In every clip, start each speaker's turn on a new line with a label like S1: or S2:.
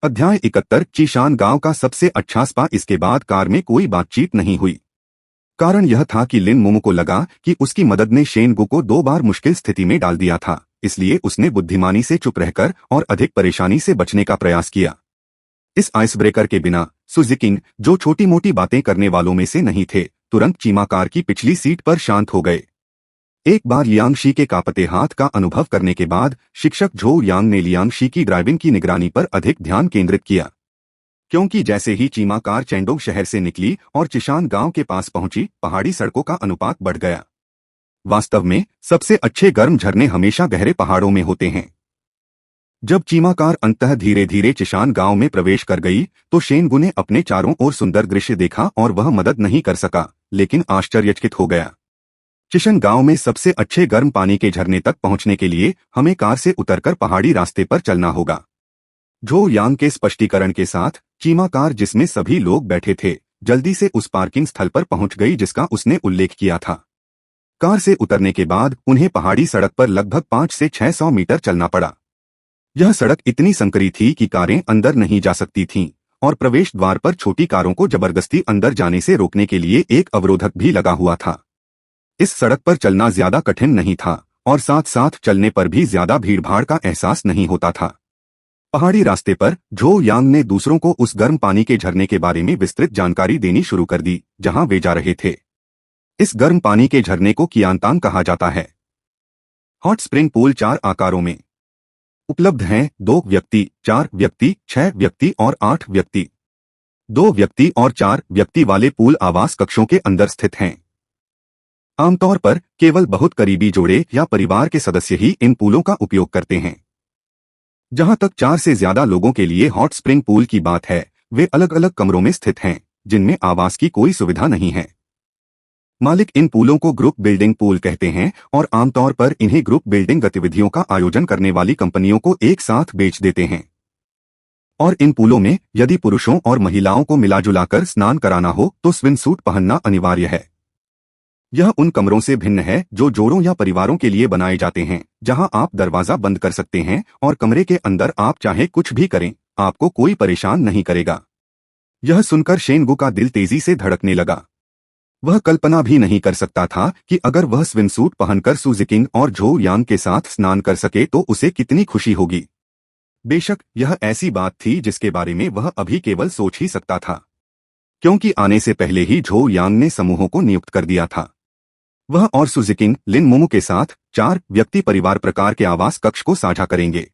S1: अध्याय 71 चीशान गांव का सबसे अच्छा स्पा। इसके बाद कार में कोई बातचीत नहीं हुई। कारण यह था कि लिन मोमो को लगा कि उसकी मदद ने शेन गु को 2 बार मुश्किल स्थिति में डाल दिया था, इसलिए उसने बुद्धिमानी से चुप रहकर और अधिक परेशानी से बचने का प्रयास किया। इस आइस ब्रेकर के बिना सुजुकी, जो छोटी मोटी बातें करने वालों में से नहीं थे, तुरंत चीमा कार की पिछली सीट पर शांत हो गए। एक बार लियांगशी के कांपते हाथ का अनुभव करने के बाद शिक्षक झो यांग ने लियांगशी की ड्राइविंग की निगरानी पर अधिक ध्यान केंद्रित किया, क्योंकि जैसे ही चीमा कार चेंडोंग शहर से निकली और चिशान गांव के पास पहुंची, पहाड़ी सड़कों का अनुपात बढ़ गया। वास्तव में सबसे अच्छे गर्म झरने हमेशा गहरे पहाड़ों में होते हैं। जब चीमा कार अंततः धीरे धीरे चिशान गांव में प्रवेश कर गई तो शेन गु ने अपने चारों ओर सुंदर दृश्य देखा और वह मदद नहीं कर सका, लेकिन आश्चर्यचकित हो गया। चिशन गांव में सबसे अच्छे गर्म पानी के झरने तक पहुंचने के लिए हमें कार से उतरकर पहाड़ी रास्ते पर चलना होगा। झो यांग के स्पष्टीकरण के साथ चीमा कार, जिसमें सभी लोग बैठे थे, जल्दी से उस पार्किंग स्थल पर पहुंच गई जिसका उसने उल्लेख किया था। कार से उतरने के बाद उन्हें पहाड़ी सड़क पर लगभग 500 से 600 मीटर चलना पड़ा। यह सड़क इतनी संकरी थी कि कारें अंदर नहीं जा सकती थीं और प्रवेश द्वार पर छोटी कारों को जबरदस्ती अंदर जाने से रोकने के लिए एक अवरोधक भी लगा हुआ था। इस सड़क पर चलना ज्यादा कठिन नहीं था और साथ साथ चलने पर भी ज्यादा भीड़भाड़ का एहसास नहीं होता था। पहाड़ी रास्ते पर झो यांग ने दूसरों को उस गर्म पानी के झरने के बारे में विस्तृत जानकारी देनी शुरू कर दी जहां वे जा रहे थे। इस गर्म पानी के झरने को कियांतान कहा जाता है। हॉट स्प्रिंग पूल 4 आकारों में उपलब्ध हैं। 2 व्यक्ति, 4 व्यक्ति, 6 व्यक्ति और 8 व्यक्ति। 2 व्यक्ति और 4 व्यक्ति वाले पूल आवास कक्षों के अंदर स्थित हैं। आमतौर पर केवल बहुत करीबी जोड़े या परिवार के सदस्य ही इन पूलों का उपयोग करते हैं। जहां तक 4 से ज्यादा लोगों के लिए हॉट स्प्रिंग पूल की बात है, वे अलग अलग कमरों में स्थित हैं जिनमें आवास की कोई सुविधा नहीं है। मालिक इन पूलों को ग्रुप बिल्डिंग पूल कहते हैं और आमतौर पर इन्हें ग्रुप बिल्डिंग गतिविधियों का आयोजन करने वाली कंपनियों को एक साथ बेच देते हैं। और इन पूलों में यदि पुरुषों और महिलाओं को मिलाजुलाकर स्नान कराना हो तो स्विम सूट पहनना अनिवार्य है। यह उन कमरों से भिन्न है जो जोड़ों या परिवारों के लिए बनाए जाते हैं, जहां आप दरवाजा बंद कर सकते हैं और कमरे के अंदर आप चाहे कुछ भी करें, आपको कोई परेशान नहीं करेगा। यह सुनकर शेन गु का दिल तेजी से धड़कने लगा। वह कल्पना भी नहीं कर सकता था कि अगर वह स्विमसूट पहनकर सुजुकी और झो यांग के साथ स्नान कर सके तो उसे कितनी खुशी होगी। बेशक यह ऐसी बात थी जिसके बारे में वह अभी केवल सोच ही सकता था, क्योंकि आने से पहले ही झो यांग ने समूहों को नियुक्त कर दिया था। वह और सुजुकी लिन मोमो के साथ 4 व्यक्ति परिवार प्रकार के आवास कक्ष को साझा करेंगे।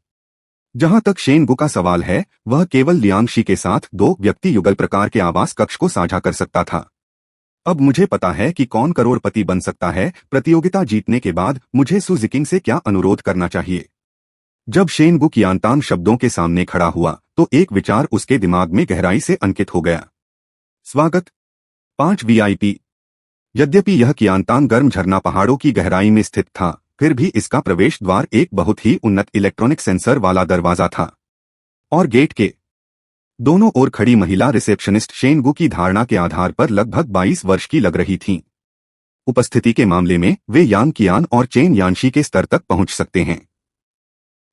S1: जहां तक शेन गु का सवाल है, वह केवल लियांगशी के साथ 2 व्यक्ति युगल प्रकार के आवास कक्ष को साझा कर सकता था। अब मुझे पता है कि कौन करोड़पति बन सकता है। प्रतियोगिता जीतने के बाद मुझे सुजुकी से क्या अनुरोध करना चाहिए। जब शेन गु कियांतान शब्दों के सामने खड़ा हुआ तो एक विचार उसके दिमाग में गहराई से अंकित हो गया। स्वागत 5 वीआईपी। यद्यपि यह कियांतान गर्म झरना पहाड़ों की गहराई में स्थित था, फिर भी इसका प्रवेश द्वार एक बहुत ही उन्नत इलेक्ट्रॉनिक सेंसर वाला दरवाजा था और गेट के दोनों ओर खड़ी महिला रिसेप्शनिस्ट शेन गु की धारणा के आधार पर लगभग 22 वर्ष की लग रही थीं। उपस्थिति के मामले में वे यांग कियान और चेन यानशी के स्तर तक पहुंच सकते हैं।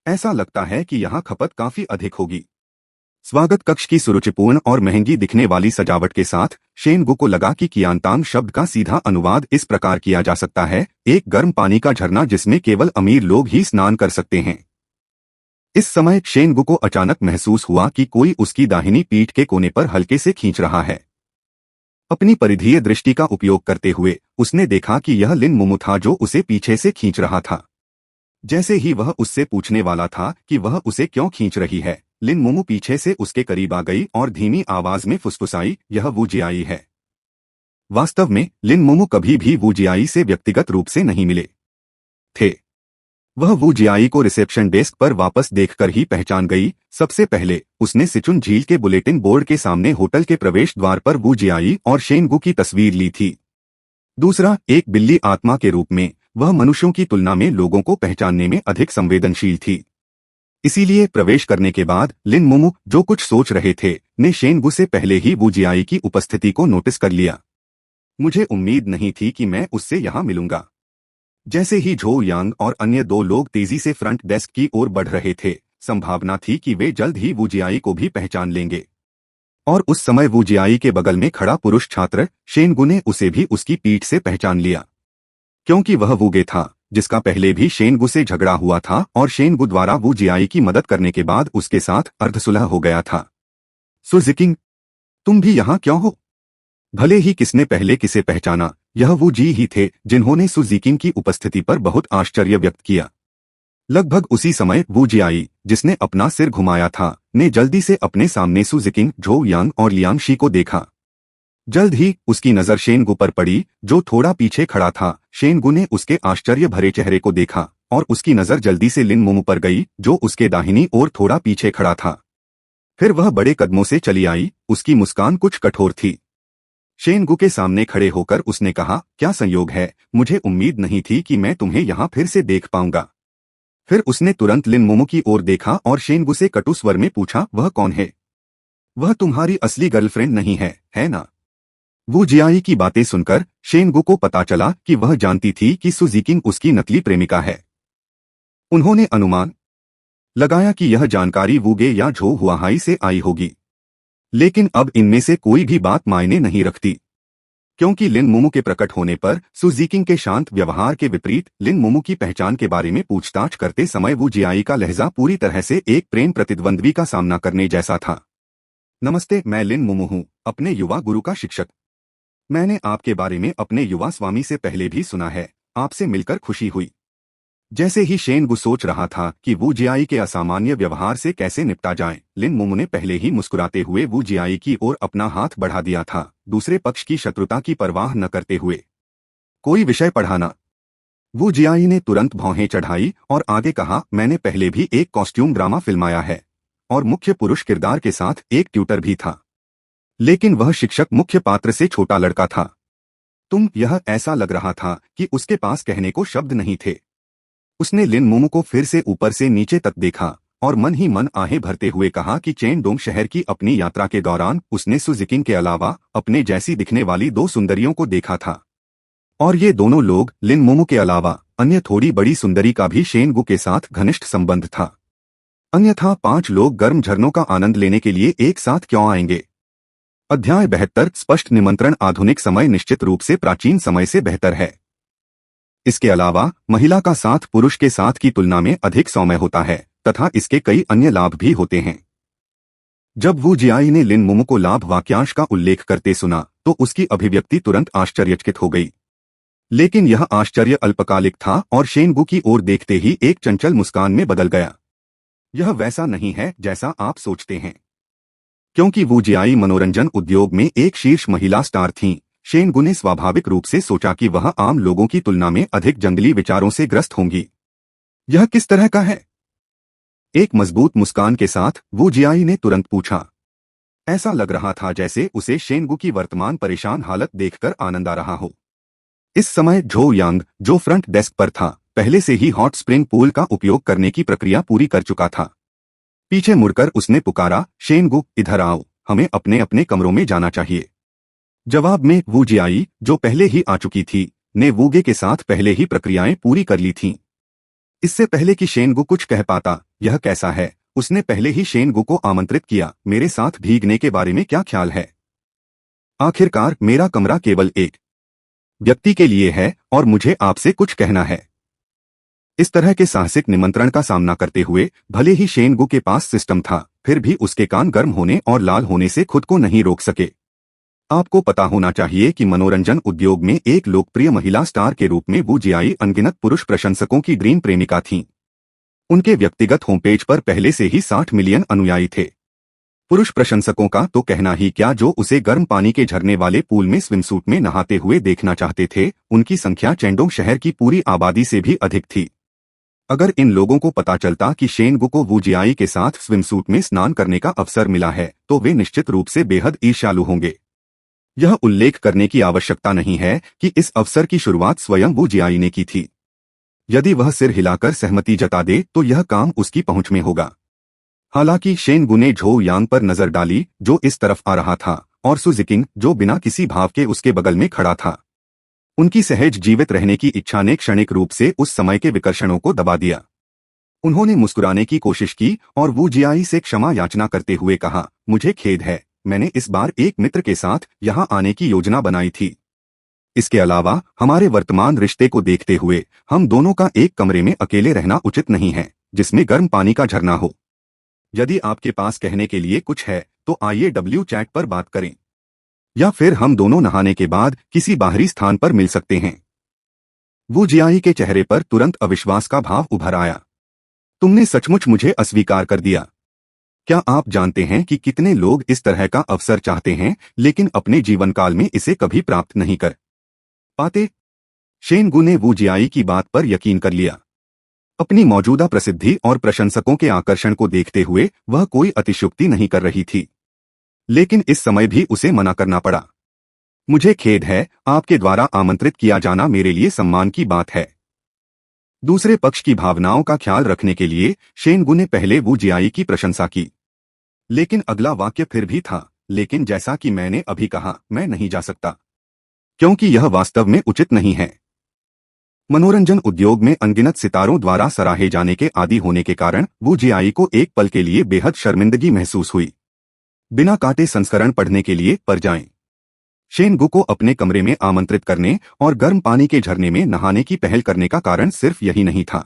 S1: ऐसा लगता है कि यहाँ खपत काफी अधिक होगी। स्वागत कक्ष की सुरुचिपूर्ण और महंगी दिखने वाली सजावट के साथ शेन गु को लगा कि कियांतान शब्द का सीधा अनुवाद इस प्रकार किया जा सकता है, एक गर्म पानी का झरना जिसमें केवल अमीर लोग ही स्नान कर सकते हैं। इस समय शेन गु को अचानक महसूस हुआ कि कोई उसकी दाहिनी पीठ के कोने पर हल्के से खींच रहा है। अपनी परिधीय दृष्टि का उपयोग करते हुए उसने देखा कि यह लिन मोमो था जो उसे पीछे से खींच रहा था। जैसे ही वह उससे पूछने वाला था कि वह उसे क्यों खींच रही है, लिन मोमो पीछे से उसके करीब आ गई और धीमी आवाज में फुसफुसाई, यह वू जियाई है। वास्तव में लिन मोमो कभी भी वू जियाई से व्यक्तिगत रूप से नहीं मिले थे। वह वू जियाई को रिसेप्शन डेस्क पर वापस देखकर ही पहचान गई। सबसे पहले उसने सिचुन झील के बुलेटिन बोर्ड के सामने होटल के प्रवेश द्वार पर वू जियाई और शेन गु की तस्वीर ली थी। दूसरा, एक बिल्ली आत्मा के रूप में वह मनुष्यों की तुलना में लोगों को पहचानने में अधिक संवेदनशील थी। इसीलिए प्रवेश करने के बाद लिन मोमो, जो कुछ सोच रहे थे, ने शेन गु से पहले ही वू जियाई की उपस्थिति को नोटिस कर लिया। मुझे उम्मीद नहीं थी कि मैं उससे यहाँ मिलूंगा। जैसे ही झो यांग और अन्य 2 लोग तेजी से फ्रंट डेस्क की ओर बढ़ रहे थे, संभावना थी कि वे जल्द ही वू जियाई को भी पहचान लेंगे। और उस समय वू जियाई के बगल में खड़ा पुरुष छात्र शेनगु ने उसे भी उसकी पीठ से पहचान लिया, क्योंकि वह वूगे था जिसका पहले भी शेनगु से झगड़ा हुआ था और शेनगु द्वारा वू जियाई की मदद करने के बाद उसके साथ अर्धसुलह हो गया था। सु जिकिंग, तुम भी यहाँ क्यों हो? भले ही किसने पहले किसे पहचाना, यह वू जी ही थे जिन्होंने सु जिकिंग की उपस्थिति पर बहुत आश्चर्य व्यक्त किया। लगभग उसी समय वू जियाई, जिसने अपना सिर घुमाया था, ने जल्दी से अपने सामने सु जिकिंग, झोउ यांग और लियांग शी को देखा। जल्द ही उसकी नजर शेनगु पर पड़ी, जो थोड़ा पीछे खड़ा था। शेनगु ने उसके आश्चर्य भरे चेहरे को देखा और उसकी नजर जल्दी से लिन मोमो पर गई, जो उसके दाहिनी ओर थोड़ा पीछे खड़ा था। फिर वह बड़े कदमों से चली आई, उसकी मुस्कान कुछ कठोर थी। शेनगु के सामने खड़े होकर उसने कहा, क्या संयोग है, मुझे उम्मीद नहीं थी कि मैं तुम्हें यहाँ फिर से देख पाऊंगा। फिर उसने तुरंत लिन मोमो की ओर देखा और शेनगु से कटु स्वर में पूछा, वह कौन है? वह तुम्हारी असली गर्लफ्रेंड नहीं है ना? वू जियाई की बातें सुनकर शेनगु को पता चला कि वह जानती थी कि सु जिकिंग उसकी नकली प्रेमिका है। उन्होंने अनुमान लगाया कि यह जानकारी वूगे या झोउ हुआहाई से आई होगी, लेकिन अब इनमें से कोई भी बात मायने नहीं रखती, क्योंकि लिन मोमो के प्रकट होने पर सु जिकिंग के शांत व्यवहार के विपरीत लिन मोमो की पहचान के बारे में पूछताछ करते समय वू जियाई का लहजा पूरी तरह से एक प्रेम प्रतिद्वंद्वी का सामना करने जैसा था। नमस्ते, मैं लिन मोमो हूँ, अपने युवा गुरु का शिक्षक। मैंने आपके बारे में अपने युवा स्वामी से पहले भी सुना है, आपसे मिलकर खुशी हुई। जैसे ही शेनगु सोच रहा था कि वू जियाई के असामान्य व्यवहार से कैसे निपटा जाए, लिन मोमो ने पहले ही मुस्कुराते हुए वू जियाई की ओर अपना हाथ बढ़ा दिया था, दूसरे पक्ष की शत्रुता की परवाह न करते हुए। कोई विषय पढ़ाना। वू जियाई ने तुरंत भौहें चढ़ाई और आगे कहा, मैंने पहले भी एक कॉस्ट्यूम ड्रामा फिल्माया है और मुख्य पुरुष किरदार के साथ एक ट्यूटर भी था, लेकिन वह शिक्षक मुख्य पात्र से छोटा लड़का था। यह ऐसा लग रहा था कि उसके पास कहने को शब्द नहीं थे। उसने लिन मोमो को फिर से ऊपर से नीचे तक देखा और मन ही मन आहें भरते हुए कहा कि चेनडोंग शहर की अपनी यात्रा के दौरान उसने सु जिकिंग के अलावा अपने जैसी दिखने वाली 2 सुंदरियों को देखा था, और ये दोनों लोग लिन मोमो के अलावा अन्य थोड़ी बड़ी सुंदरी का भी शेनगु के साथ घनिष्ठ संबंध था। अन्यथा 5 लोग गर्म झरनों का आनंद लेने के लिए एक साथ क्यों आएंगे? अध्याय 72 स्पष्ट निमंत्रण। आधुनिक समय निश्चित रूप से प्राचीन समय से बेहतर है। इसके अलावा महिला का साथ पुरुष के साथ की तुलना में अधिक सौम्य होता है तथा इसके कई अन्य लाभ भी होते हैं। जब वू जियाई ने लिन मोमो को लाभ वाक्यांश का उल्लेख करते सुना तो उसकी अभिव्यक्ति तुरंत आश्चर्यचकित हो गई, लेकिन यह आश्चर्य अल्पकालिक था और शेनगु की ओर देखते ही एक चंचल मुस्कान में बदल गया। यह वैसा नहीं है जैसा आप सोचते हैं, क्योंकि वू जियाई मनोरंजन उद्योग में एक शीर्ष महिला स्टार थीं। शेनगु ने स्वाभाविक रूप से सोचा कि वह आम लोगों की तुलना में अधिक जंगली विचारों से ग्रस्त होंगी। यह किस तरह का है? एक मजबूत मुस्कान के साथ वू जियाई ने तुरंत पूछा। ऐसा लग रहा था जैसे उसे शेनगु की वर्तमान परेशान हालत देखकर आनंद आ रहा हो। इस समय झोउ यांग, जो फ्रंट डेस्क पर था, पहले से ही हॉट स्प्रिंग पूल का उपयोग करने की प्रक्रिया पूरी कर चुका था। पीछे मुड़कर उसने पुकारा, शेनगु, इधर आओ, हमें अपने अपने कमरों में जाना चाहिए। जवाब में वू जियाई, जो पहले ही आ चुकी थी, ने वूगे के साथ पहले ही प्रक्रियाएं पूरी कर ली थीं। इससे पहले कि शेनगु कुछ कह पाता, यह कैसा है, उसने पहले ही शेनगु को आमंत्रित किया, मेरे साथ भीगने के बारे में क्या ख्याल है? आखिरकार मेरा कमरा केवल एक व्यक्ति के लिए है और मुझे आपसे कुछ कहना है। इस तरह के साहसिक निमंत्रण का सामना करते हुए भले ही शेनगु के पास सिस्टम था, फिर भी उसके कान गर्म होने और लाल होने से खुद को नहीं रोक सके। आपको पता होना चाहिए कि मनोरंजन उद्योग में एक लोकप्रिय महिला स्टार के रूप में वू जियाई अनगिनत पुरुष प्रशंसकों की ड्रीम प्रेमिका थीं। उनके व्यक्तिगत होम पेज पर पहले से ही 60 मिलियन अनुयायी थे। पुरुष प्रशंसकों का तो कहना ही क्या, जो उसे गर्म पानी के झरने वाले पूल में स्विमसूट में नहाते हुए देखना चाहते थे, उनकी संख्या चेंडोंग शहर की पूरी आबादी से भी अधिक थी। अगर इन लोगों को पता चलता कि शेनगु को वू जियाई के साथ स्विमसूट में स्नान करने का अवसर मिला है, तो वे निश्चित रूप से बेहद ईर्ष्यालु होंगे। यह उल्लेख करने की आवश्यकता नहीं है कि इस अवसर की शुरुआत स्वयं वू जियाई ने की थी। यदि वह सिर हिलाकर सहमति जता दे तो यह काम उसकी पहुंच में होगा। हालांकि शेनगु ने झोउ यांग पर नजर डाली, जो इस तरफ आ रहा था, और सु जिकिंग, जो बिना किसी भाव के उसके बगल में खड़ा था। उनकी सहज जीवित रहने की इच्छा ने क्षणिक रूप से उस समय के विकर्षणों को दबा दिया। उन्होंने मुस्कुराने की कोशिश की और वू जियाई से क्षमा याचना करते हुए कहा, मुझे खेद है, मैंने इस बार एक मित्र के साथ यहाँ आने की योजना बनाई थी। इसके अलावा हमारे वर्तमान रिश्ते को देखते हुए हम दोनों का एक कमरे में अकेले रहना उचित नहीं है, जिसमें गर्म पानी का झरना हो। यदि आपके पास कहने के लिए कुछ है तो आइए डब्ल्यू चैट पर बात करें, या फिर हम दोनों नहाने के बाद किसी बाहरी स्थान पर मिल सकते हैं। वू जियाई के चेहरे पर तुरंत अविश्वास का भाव उभर आया। तुमने सचमुच मुझे अस्वीकार कर दिया। क्या आप जानते हैं कि कितने लोग इस तरह का अवसर चाहते हैं लेकिन अपने जीवन काल में इसे कभी प्राप्त नहीं कर पाते? शेनगू ने वू जियाई की बात पर यकीन कर लिया। अपनी मौजूदा प्रसिद्धि और प्रशंसकों के आकर्षण को देखते हुए वह कोई अतिशयोक्ति नहीं कर रही थी, लेकिन इस समय भी उसे मना करना पड़ा। मुझे खेद है, आपके द्वारा आमंत्रित किया जाना मेरे लिए सम्मान की बात है। दूसरे पक्ष की भावनाओं का ख्याल रखने के लिए शेनगू ने पहले वू जियाई की प्रशंसा की, लेकिन अगला वाक्य फिर भी था, लेकिन जैसा कि मैंने अभी कहा, मैं नहीं जा सकता क्योंकि यह वास्तव में उचित नहीं है। मनोरंजन उद्योग में अनगिनत सितारों द्वारा सराहे जाने के आदी होने के कारण वू जियाई को एक पल के लिए बेहद शर्मिंदगी महसूस हुई। बिना काटे संस्करण पढ़ने के लिए पर जाएं। शेनगू को अपने कमरे में आमंत्रित करने और गर्म पानी के झरने में नहाने की पहल करने का कारण सिर्फ यही नहीं था।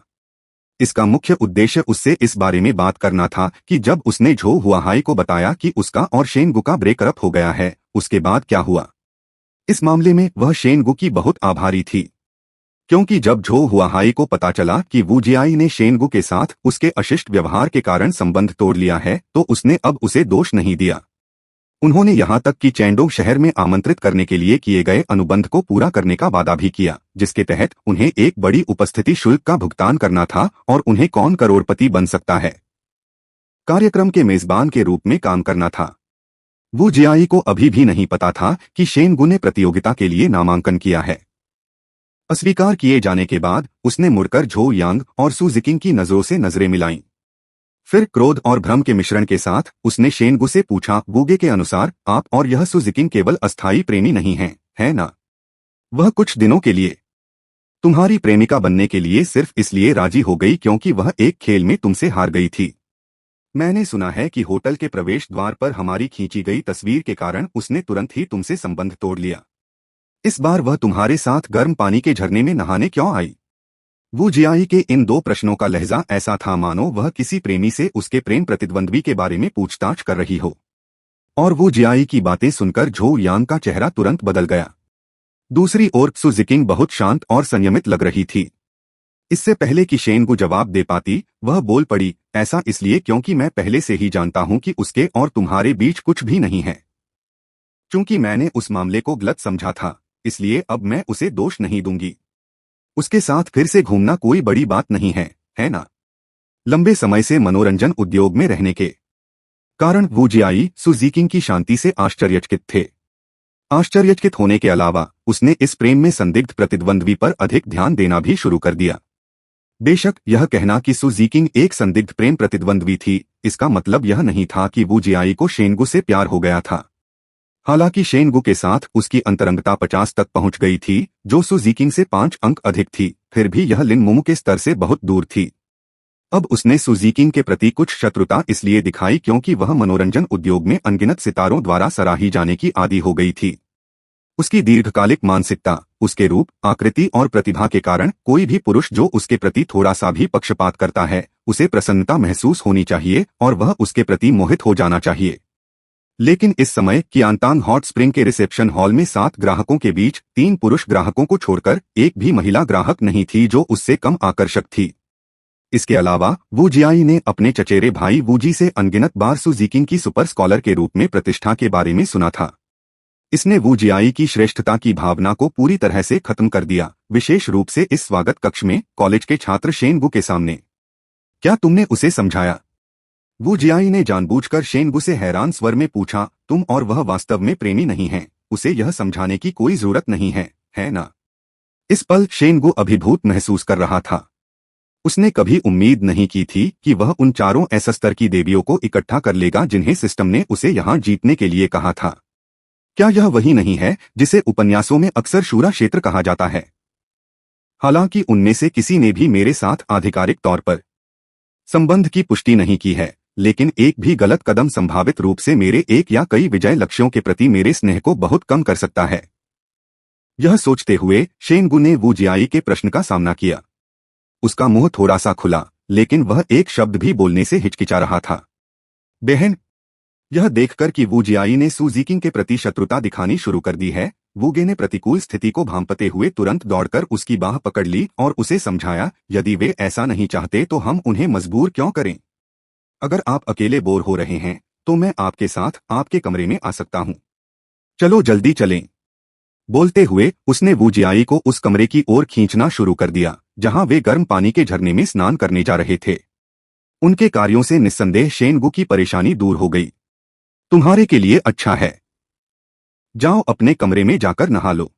S1: इसका मुख्य उद्देश्य उससे इस बारे में बात करना था कि जब उसने झो हुआहाई को बताया कि उसका और शेनगू का ब्रेकअप हो गया है, उसके बाद क्या हुआ। इस मामले में वह शेनगू की बहुत आभारी थी, क्योंकि जब झो हुआहाई को पता चला कि वू जियाई ने शेनगू के साथ उसके अशिष्ट व्यवहार के कारण संबंध तोड़ लिया है तो उसने अब उसे दोष नहीं दिया। उन्होंने यहां तक कि चैंडोंग शहर में आमंत्रित करने के लिए किए गए अनुबंध को पूरा करने का वादा भी किया, जिसके तहत उन्हें एक बड़ी उपस्थिति शुल्क का भुगतान करना था और उन्हें कौन करोड़पति बन सकता है कार्यक्रम के मेजबान के रूप में काम करना था। वू जियाई को अभी भी नहीं पता था कि शेनगू ने प्रतियोगिता के लिए नामांकन किया है। अस्वीकार किए जाने के बाद उसने मुड़कर झो यांग और सू जिकिंग की नजरों से नजरें मिलाईं। फिर क्रोध और भ्रम के मिश्रण के साथ उसने शेनगू से पूछा, वूगे के अनुसार आप और यह सू जिकिंग केवल अस्थायी प्रेमी नहीं हैं, है ना? वह कुछ दिनों के लिए तुम्हारी प्रेमिका बनने के लिए सिर्फ इसलिए राजी हो गई क्योंकि वह एक खेल में तुमसे हार गई थी। मैंने सुना है कि होटल के प्रवेश द्वार पर हमारी खींची गई तस्वीर के कारण उसने तुरंत ही तुमसे संबंध तोड़ लिया। इस बार वह तुम्हारे साथ गर्म पानी के झरने में नहाने क्यों आई? वू जियाई के इन दो प्रश्नों का लहजा ऐसा था मानो वह किसी प्रेमी से उसके प्रेम प्रतिद्वंद्वी के बारे में पूछताछ कर रही हो। और वू जियाई की बातें सुनकर झो यांग का चेहरा तुरंत बदल गया। दूसरी ओर सू जिकिंग बहुत शांत और संयमित लग रही थी। इससे पहले कि शेनगू जवाब दे पाती, वह बोल पड़ी, ऐसा इसलिए क्योंकि मैं पहले से ही जानता हूं कि उसके और तुम्हारे बीच कुछ भी नहीं है। चूंकि मैंने उस मामले को गलत समझा था, इसलिए अब मैं उसे दोष नहीं दूंगी। उसके साथ फिर से घूमना कोई बड़ी बात नहीं है ना? लंबे समय से मनोरंजन उद्योग में रहने के कारण वू जियाई सू जिकिंग की शांति से आश्चर्यचकित थे। आश्चर्यचकित होने के अलावा उसने इस प्रेम में संदिग्ध प्रतिद्वंद्वी पर अधिक ध्यान देना भी शुरू कर दिया। बेशक यह कहना कि सू जिकिंग एक संदिग्ध प्रेम प्रतिद्वंद्वी थी, इसका मतलब यह नहीं था कि वू जियाई को शेनगू से प्यार हो गया था। हालांकि शेनगू के साथ उसकी अंतरंगता 50 तक पहुंच गई थी, जो सू जिकिंग से 5 अंक अधिक थी, फिर भी यह लिन मोमो के स्तर से बहुत दूर थी। अब उसने सू जिकिंग के प्रति कुछ शत्रुता इसलिए दिखाई क्योंकि वह मनोरंजन उद्योग में अनगिनत सितारों द्वारा सराही जाने की आदी हो गई थी। उसकी दीर्घकालिक मानसिकता, उसके रूप, आकृति और प्रतिभा के कारण कोई भी पुरुष जो उसके प्रति थोड़ा सा भी पक्षपात करता है, उसे प्रसन्नता महसूस होनी चाहिए और वह उसके प्रति मोहित हो जाना चाहिए। लेकिन इस समय कियांतांग हॉट स्प्रिंग के रिसेप्शन हॉल में 7 ग्राहकों के बीच 3 पुरुष ग्राहकों को छोड़कर एक भी महिला ग्राहक नहीं थी जो उससे कम आकर्षक थी। इसके अलावा वू जियाई ने अपने चचेरे भाई वूजी से अनगिनत बार सू जिकिंग की सुपर स्कॉलर के रूप में प्रतिष्ठा के बारे में सुना था। इसने वू जियाई की श्रेष्ठता की भावना को पूरी तरह से खत्म कर दिया, विशेष रूप से इस स्वागत कक्ष में कॉलेज के छात्र शेनगू के सामने। क्या तुमने उसे समझाया? वू जियाई ने जानबूझकर शेनगू से हैरान स्वर में पूछा, तुम और वह वास्तव में प्रेमी नहीं हैं, उसे यह समझाने की कोई जरूरत नहीं है ना? इस पल शेनगू अभिभूत महसूस कर रहा था। उसने कभी उम्मीद नहीं की थी कि वह उन चारों ऐसा स्तर की देवियों को इकट्ठा कर लेगा जिन्हें सिस्टम ने उसे यहां जीतने के लिए कहा था। क्या यह वही नहीं है जिसे उपन्यासों में अक्सर शूरा क्षेत्र कहा जाता है? हालांकि उनमें से किसी ने भी मेरे साथ आधिकारिक तौर पर संबंध की पुष्टि नहीं की है, लेकिन एक भी गलत कदम संभावित रूप से मेरे एक या कई विजय लक्ष्यों के प्रति मेरे स्नेह को बहुत कम कर सकता है। यह सोचते हुए शेनगु ने वू जियाई के प्रश्न का सामना किया। उसका मुंह थोड़ा सा खुला, लेकिन वह एक शब्द भी बोलने से हिचकिचा रहा था। बहन। यह देखकर कि वू जियाई ने सू जिकिंग के प्रति शत्रुता दिखानी शुरू कर दी है, वूगे ने प्रतिकूल स्थिति को भांपते हुए तुरंत दौड़कर उसकी बाह पकड़ ली और उसे समझाया, यदि वे ऐसा नहीं चाहते तो हम उन्हें मजबूर क्यों करें? अगर आप अकेले बोर हो रहे हैं तो मैं आपके साथ आपके कमरे में आ सकता हूं। चलो जल्दी चलें। बोलते हुए उसने वू जियाई को उस कमरे की ओर खींचना शुरू कर दिया जहां वे गर्म पानी के झरने में स्नान करने जा रहे थे। उनके कार्यों से निस्संदेह शेनगु की परेशानी दूर हो गई। तुम्हारे के लिए अच्छा है, जाओ अपने कमरे में जाकर नहा लो।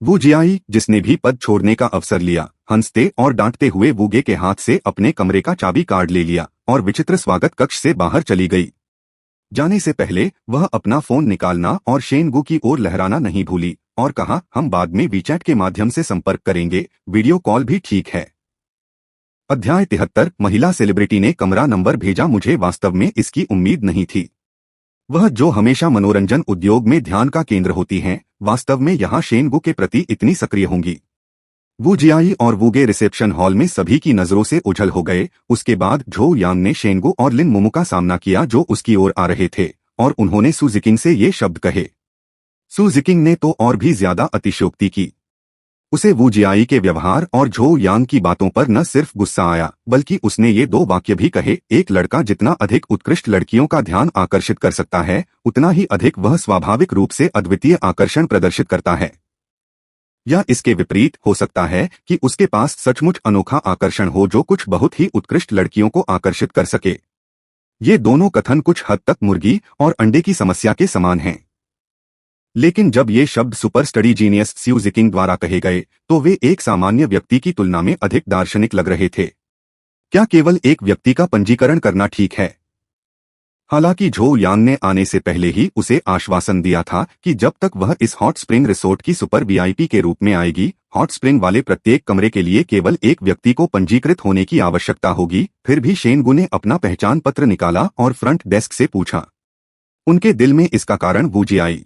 S1: वू जियाई, जिसने भी पद छोड़ने का अवसर लिया, हंसते और डांटते हुए वूगे के हाथ से अपने कमरे का चाबी कार्ड ले लिया और विचित्र स्वागत कक्ष से बाहर चली गई। जाने से पहले वह अपना फोन निकालना और शेनगु की ओर लहराना नहीं भूली और कहा, हम बाद में वीचैट के माध्यम से संपर्क करेंगे, वीडियो कॉल भी ठीक है। अध्याय 73। महिला सेलिब्रिटी ने कमरा नंबर भेजा। मुझे वास्तव में इसकी उम्मीद नहीं थी। वह जो हमेशा मनोरंजन उद्योग में ध्यान का केंद्र होती हैं, वास्तव में यहाँ शेनगु के प्रति इतनी सक्रिय होंगी। वू जियाई और वूगे रिसेप्शन हॉल में सभी की नजरों से उछल हो गए। उसके बाद झो यांग ने शेनगु और लिन मोमो का सामना किया जो उसकी ओर आ रहे थे, और उन्होंने सू जिकिंग से ये शब्द कहे। सू जिकिंग ने तो और भी ज्यादा अतिशयोक्ति की। उसे वू जियाई के व्यवहार और झो यांग की बातों पर न सिर्फ गुस्सा आया, बल्कि उसने ये दो वाक्य भी कहे, एक लड़का जितना अधिक उत्कृष्ट लड़कियों का ध्यान आकर्षित कर सकता है, उतना ही अधिक वह स्वाभाविक रूप से अद्वितीय आकर्षण प्रदर्शित करता है। या इसके विपरीत हो सकता है कि उसके पास सचमुच अनोखा आकर्षण हो जो कुछ बहुत ही उत्कृष्ट लड़कियों को आकर्षित कर सके। ये दोनों कथन कुछ हद तक मुर्गी और अंडे की समस्या के समान हैं। लेकिन जब ये शब्द सुपर स्टडी जीनियस सू जिकिंग द्वारा कहे गए तो वे एक सामान्य व्यक्ति की तुलना में अधिक दार्शनिक लग रहे थे। क्या केवल एक व्यक्ति का पंजीकरण करना ठीक है? हालांकि झो यांग ने आने से पहले ही उसे आश्वासन दिया था कि जब तक वह इस हॉट स्प्रिंग रिसोर्ट की सुपर वीआईपी के रूप में आएगी, हॉट स्प्रिंग वाले प्रत्येक कमरे के लिए केवल एक व्यक्ति को पंजीकृत होने की आवश्यकता होगी। फिर भी शेनगु ने अपना पहचान पत्र निकाला और फ्रंट डेस्क से पूछा। उनके दिल में इसका कारण वू जियाई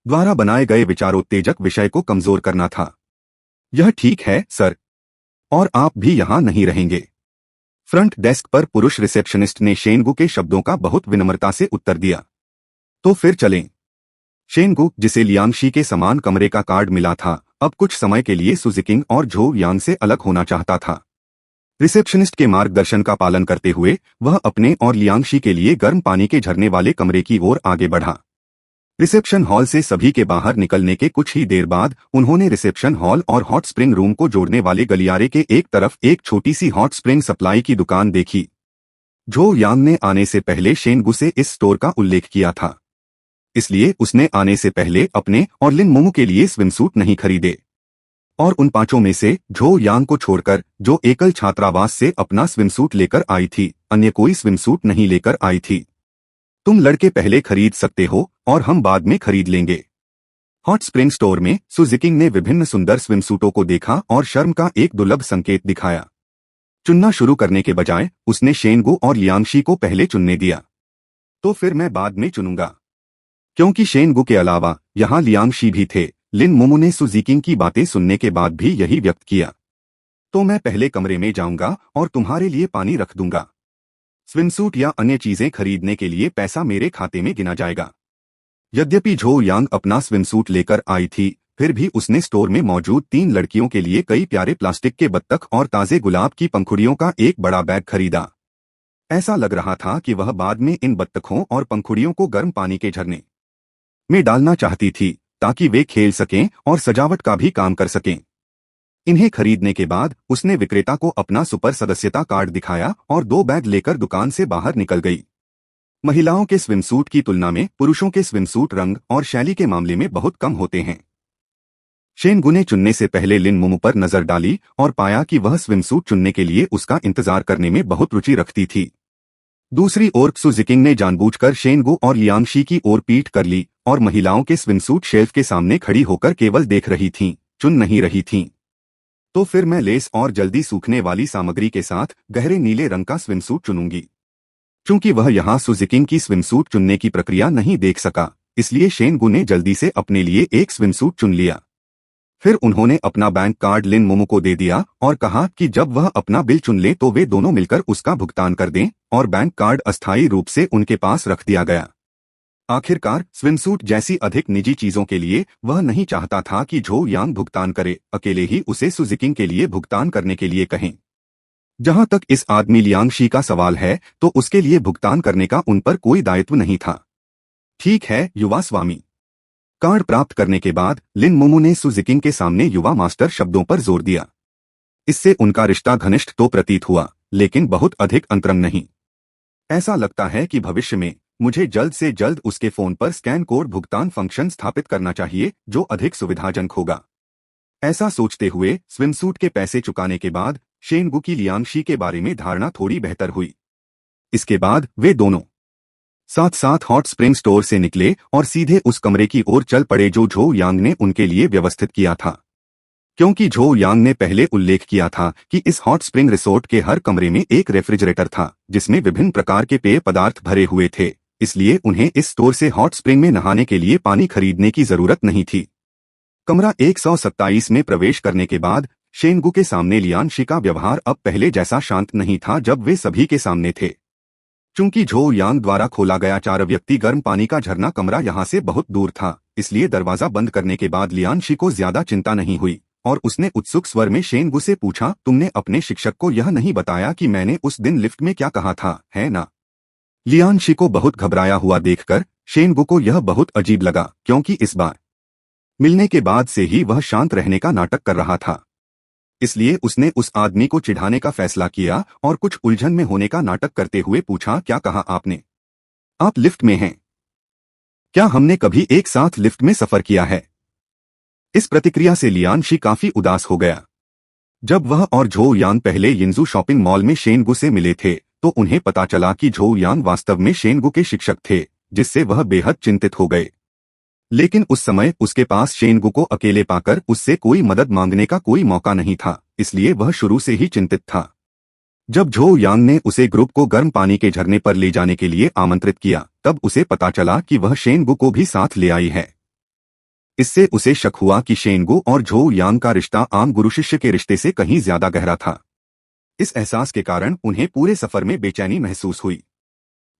S1: द्वारा बनाए गए विचारोत्तेजक विषय को कमजोर करना था। यह ठीक है सर, और आप भी यहाँ नहीं रहेंगे। फ्रंट डेस्क पर पुरुष रिसेप्शनिस्ट ने शेनगु के शब्दों का बहुत विनम्रता से उत्तर दिया। तो फिर चलें। शेनगु, जिसे लियांगशी के समान कमरे का कार्ड मिला था, अब कुछ समय के लिए सू जिकिंग और झो यांग से अलग होना चाहता था। रिसेप्शनिस्ट के मार्गदर्शन का पालन करते हुए वह अपने और लियांगशी के लिए गर्म पानी के झरने वाले कमरे की ओर आगे बढ़ा। रिसेप्शन हॉल से सभी के बाहर निकलने के कुछ ही देर बाद उन्होंने रिसेप्शन हॉल और हॉट स्प्रिंग रूम को जोड़ने वाले गलियारे के एक तरफ एक छोटी सी हॉट स्प्रिंग सप्लाई की दुकान देखी। झो यांग ने आने से पहले शेनगु से इस स्टोर का उल्लेख किया था, इसलिए उसने आने से पहले अपने और लिन मोमो के लिए स्विमसूट नहीं खरीदे। और उन पांचों में से झो यांग को छोड़कर, जो एकल छात्रावास से अपना स्विमसूट लेकर आई थी, अन्य कोई स्विमसूट नहीं लेकर आई थी। तुम लड़के पहले खरीद सकते हो और हम बाद में खरीद लेंगे। हॉट स्प्रिंग स्टोर में सू जिकिंग ने विभिन्न सुंदर स्विमसूटों को देखा और शर्म का एक दुर्लभ संकेत दिखाया। चुनना शुरू करने के बजाय उसने शेनगु और लियांगशी को पहले चुनने दिया। तो फिर मैं बाद में चुनूंगा। क्योंकि शेनगु के अलावा यहाँ लियांगशी भी थे, लिन मोमो ने सू जिकिंग की बातें सुनने के बाद भी यही व्यक्त किया। तो मैं पहले कमरे में जाऊंगा और तुम्हारे लिए पानी रख दूंगा। स्विमसूट या अन्य चीजें खरीदने के लिए पैसा मेरे खाते में गिना जाएगा। यद्यपि झो यांग अपना स्विमसूट लेकर आई थी, फिर भी उसने स्टोर में मौजूद 3 लड़कियों के लिए कई प्यारे प्लास्टिक के बत्तख और ताजे गुलाब की पंखुड़ियों का एक बड़ा बैग खरीदा। ऐसा लग रहा था कि वह बाद में इन बत्तखों और पंखुड़ियों को गर्म पानी के झरने में डालना चाहती थी ताकि वे खेल सकें और सजावट का भी काम कर सकें। इन्हें खरीदने के बाद उसने विक्रेता को अपना सुपर सदस्यता कार्ड दिखाया और 2 बैग लेकर दुकान से बाहर निकल गई। महिलाओं के स्विमसूट की तुलना में पुरुषों के स्विमसूट रंग और शैली के मामले में बहुत कम होते हैं। शेनगु ने चुनने से पहले लिन मोमो पर नजर डाली और पाया कि वह स्विमसूट चुनने के लिए उसका इंतजार करने में बहुत रुचि रखती थी। दूसरी ओर सू जिकिंग ने जानबूझकर शेनगु और लियांगशी की ओर पीठ कर ली और महिलाओं के स्विमसूट शेल्फ के सामने खड़ी होकर केवल देख रही थीं, चुन नहीं रही थीं। तो फिर मैं लेस और जल्दी सूखने वाली सामग्री के साथ गहरे नीले रंग का स्विमसूट चुनूंगी। चूंकि वह यहाँ सुजिकिंग की स्विमसूट चुनने की प्रक्रिया नहीं देख सका, इसलिए शेनगू ने जल्दी से अपने लिए एक स्विमसूट चुन लिया। फिर उन्होंने अपना बैंक कार्ड लिन मोमो को दे दिया और कहा कि जब वह अपना बिल चुन ले तो वे दोनों मिलकर उसका भुगतान कर दें, और बैंक कार्ड अस्थायी रूप से उनके पास रख दिया गया। आखिरकार स्विमसूट जैसी अधिक निजी चीजों के लिए वह नहीं चाहता था कि झो यांग भुगतान करे, अकेले ही उसे सुजिकिंग के लिए भुगतान करने के लिए कहें। जहां तक इस आदमी लियांग शी का सवाल है तो उसके लिए भुगतान करने का उन पर कोई दायित्व नहीं था। ठीक है युवा स्वामी। कार्ड प्राप्त करने के बाद लिन मोमो ने सुजिकिंग के सामने युवा मास्टर शब्दों पर जोर दिया। इससे उनका रिश्ता घनिष्ठ तो प्रतीत हुआ, लेकिन बहुत अधिक अंतरंग नहीं। ऐसा लगता है कि भविष्य में मुझे जल्द से जल्द उसके फोन पर स्कैन कोड भुगतान फंक्शन स्थापित करना चाहिए, जो अधिक सुविधाजनक होगा। ऐसा सोचते हुए स्विमसूट के पैसे चुकाने के बाद शेनगू की लियांग शी के बारे में धारणा थोड़ी बेहतर हुई। इसके बाद वे दोनों साथ साथ हॉट स्प्रिंग स्टोर से निकले और सीधे उस कमरे की ओर चल पड़े जो झो यांग ने उनके लिए व्यवस्थित किया था। क्योंकि झो यांग ने पहले उल्लेख किया था कि इस हॉट स्प्रिंग रिसोर्ट के हर कमरे में एक रेफ्रिजरेटर था जिसमें विभिन्न प्रकार के पेय पदार्थ भरे हुए थे, इसलिए उन्हें इस स्टोर से हॉट स्प्रिंग में नहाने के लिए पानी खरीदने की जरूरत नहीं थी। कमरा 127 में प्रवेश करने के बाद शेनगू के सामने लियान शी का व्यवहार अब पहले जैसा शांत नहीं था जब वे सभी के सामने थे। चूंकि झो यांग द्वारा खोला गया 4 व्यक्ति गर्म पानी का झरना कमरा यहां से बहुत दूर था, इसलिए दरवाजा बंद करने के बाद लियान शी को ज्यादा चिंता नहीं हुई और उसने उत्सुक स्वर में शेनगू से पूछा, तुमने अपने शिक्षक को यह नहीं बताया कि मैंने उस दिन लिफ्ट में क्या कहा था, है ना? लियान शी को बहुत घबराया हुआ देखकर शेनगू को यह बहुत अजीब लगा, क्योंकि इस बार मिलने के बाद से ही वह शांत रहने का नाटक कर रहा था। इसलिए उसने उस आदमी को चिढ़ाने का फैसला किया और कुछ उलझन में होने का नाटक करते हुए पूछा, क्या कहा आपने? आप लिफ्ट में हैं? क्या हमने कभी एक साथ लिफ्ट में सफर किया है? इस प्रतिक्रिया से लियान शी काफी उदास हो गया। जब वह और झो यांग पहले यिंजू शॉपिंग मॉल में शेनगू से मिले थे तो उन्हें पता चला कि झो यांग वास्तव में शेनगू के शिक्षक थे, जिससे वह बेहद चिंतित हो गए। लेकिन उस समय उसके पास शेनगू को अकेले पाकर उससे कोई मदद मांगने का कोई मौका नहीं था, इसलिए वह शुरू से ही चिंतित था। जब झो यांग ने उसे ग्रुप को गर्म पानी के झरने पर ले जाने के लिए आमंत्रित किया तब उसे पता चला कि वह शेनगू को भी साथ ले आई है। इससे उसे शक हुआ कि शेनगू और झो यांग का रिश्ता आम गुरु शिष्य के रिश्ते से कहीं ज्यादा गहरा था। इस एहसास के कारण उन्हें पूरे सफर में बेचैनी महसूस हुई।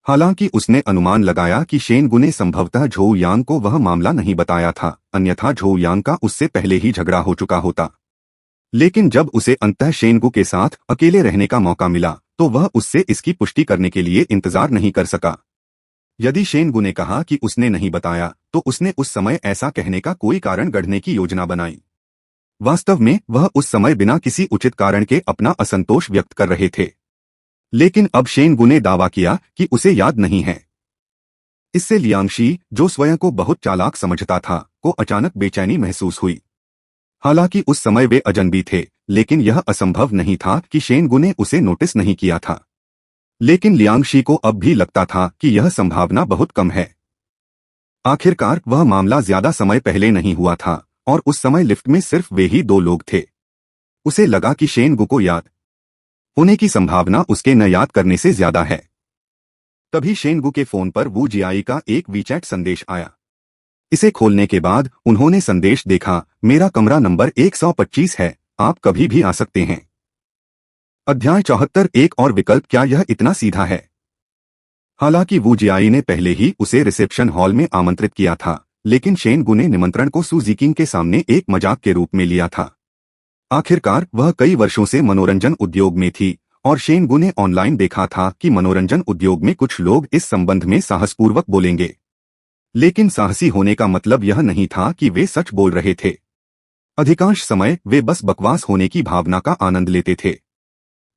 S1: हालांकि उसने अनुमान लगाया कि शेनगू ने संभवतः झो यांग को वह मामला नहीं बताया था, अन्यथा झो यांग का उससे पहले ही झगड़ा हो चुका होता। लेकिन जब उसे अंततः शेनगू के साथ अकेले रहने का मौका मिला तो वह उससे इसकी पुष्टि करने के लिए इंतजार नहीं कर सका। यदि शेनगू ने कहा कि उसने नहीं बताया तो उसने उस समय ऐसा कहने का कोई कारण गढ़ने की योजना बनाई। वास्तव में वह उस समय बिना किसी उचित कारण के अपना असंतोष व्यक्त कर रहे थे। लेकिन अब शेनगू ने दावा किया कि उसे याद नहीं है। इससे लियांग शी, जो स्वयं को बहुत चालाक समझता था, को अचानक बेचैनी महसूस हुई। हालांकि उस समय वे अजनबी थे, लेकिन यह असंभव नहीं था कि शेनगू ने उसे नोटिस नहीं किया था। लेकिन लियांग शी को अब भी लगता था कि यह संभावना बहुत कम है। आखिरकार वह मामला ज्यादा समय पहले नहीं हुआ था और उस समय लिफ्ट में सिर्फ वे ही 2 लोग थे। उसे लगा कि शेनगू को याद होने की संभावना उसके न याद करने से ज्यादा है। तभी शेनगू के फोन पर वू जियाई का एक वीचैट संदेश आया। इसे खोलने के बाद उन्होंने संदेश देखा, मेरा कमरा नंबर 125 है, आप कभी भी आ सकते हैं। अध्याय 74 एक और विकल्प, क्या यह इतना सीधा है? हालांकि वू जियाई ने पहले ही उसे रिसेप्शन हॉल में आमंत्रित किया था, लेकिन शेनगू ने निमंत्रण को सुजीकिंग के सामने एक मजाक के रूप में लिया था। आखिरकार वह कई वर्षों से मनोरंजन उद्योग में थी और शेनगू ने ऑनलाइन देखा था कि मनोरंजन उद्योग में कुछ लोग इस संबंध में साहसपूर्वक बोलेंगे। लेकिन साहसी होने का मतलब यह नहीं था कि वे सच बोल रहे थे। अधिकांश समय वे बस बकवास होने की भावना का आनंद लेते थे।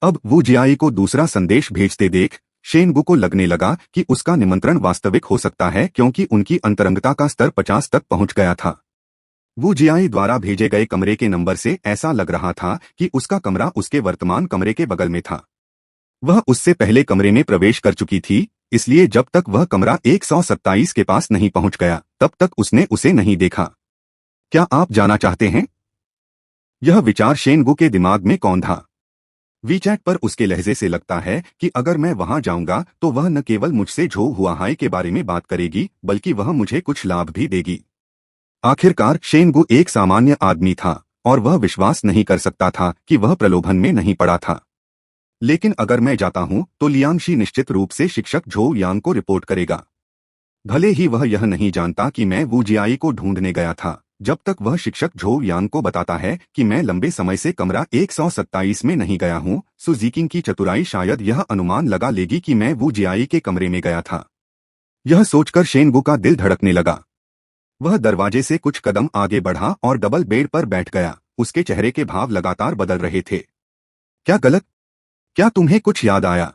S1: अब वू जियाई को दूसरा संदेश भेजते देख शेनगू को लगने लगा कि उसका निमंत्रण वास्तविक हो सकता है, क्योंकि उनकी अंतरंगता का स्तर 50 तक पहुंच गया था। वू जियाई द्वारा भेजे गए कमरे के नंबर से ऐसा लग रहा था कि उसका कमरा उसके वर्तमान कमरे के बगल में था। वह उससे पहले कमरे में प्रवेश कर चुकी थी, इसलिए जब तक वह कमरा 127 के पास नहीं पहुंच गया तब तक उसने उसे नहीं देखा। क्या आप जाना चाहते हैं? यह विचार शेनगु के दिमाग में कौंधा। वीचैट पर उसके लहजे से लगता है कि अगर मैं वहां जाऊंगा तो वह न केवल मुझसे झो हुआहाई के बारे में बात करेगी बल्कि वह मुझे कुछ लाभ भी देगी। आखिरकार शेनगु एक सामान्य आदमी था और वह विश्वास नहीं कर सकता था कि वह प्रलोभन में नहीं पड़ा था। लेकिन अगर मैं जाता हूं तो लियांगशी निश्चित रूप से शिक्षक झो यांग को रिपोर्ट करेगा। भले ही वह यह नहीं जानता कि मैं वूजियाई को ढूंढने गया था। जब तक वह शिक्षक झो यांग को बताता है कि मैं लंबे समय से कमरा 127 में नहीं गया हूं, सुजीकिंग की चतुराई शायद यह अनुमान लगा लेगी कि मैं वूजियाई के कमरे में गया था। यह सोचकर शेनगु का दिल धड़कने लगा। वह दरवाजे से कुछ कदम आगे बढ़ा और डबल बेड पर बैठ गया। उसके चेहरे के भाव लगातार बदल रहे थे। क्या गलत? क्या तुम्हें कुछ याद आया?